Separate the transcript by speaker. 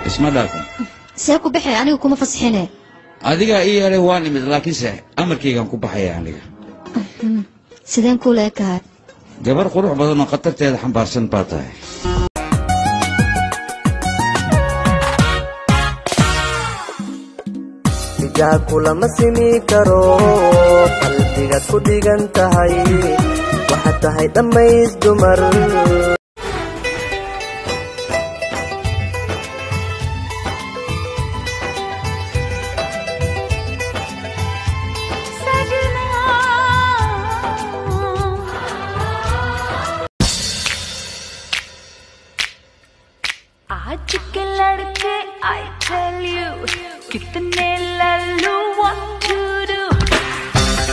Speaker 1: اسمع لكم
Speaker 2: ساكو بحي أنا وكم فصحينه
Speaker 1: adiga iyo yare waan imid laakiin se amarkaygan ku baxaya aniga
Speaker 2: sideen ku leeyahay
Speaker 1: gabar qurux badan oo qatarteeda xambaarsan baa tahay
Speaker 3: ijaku lama simi karo qalbiga ku dhigan tahay waxa tahay dhamays dumar
Speaker 4: आज के लड़के I tell you कितने Lallu what to do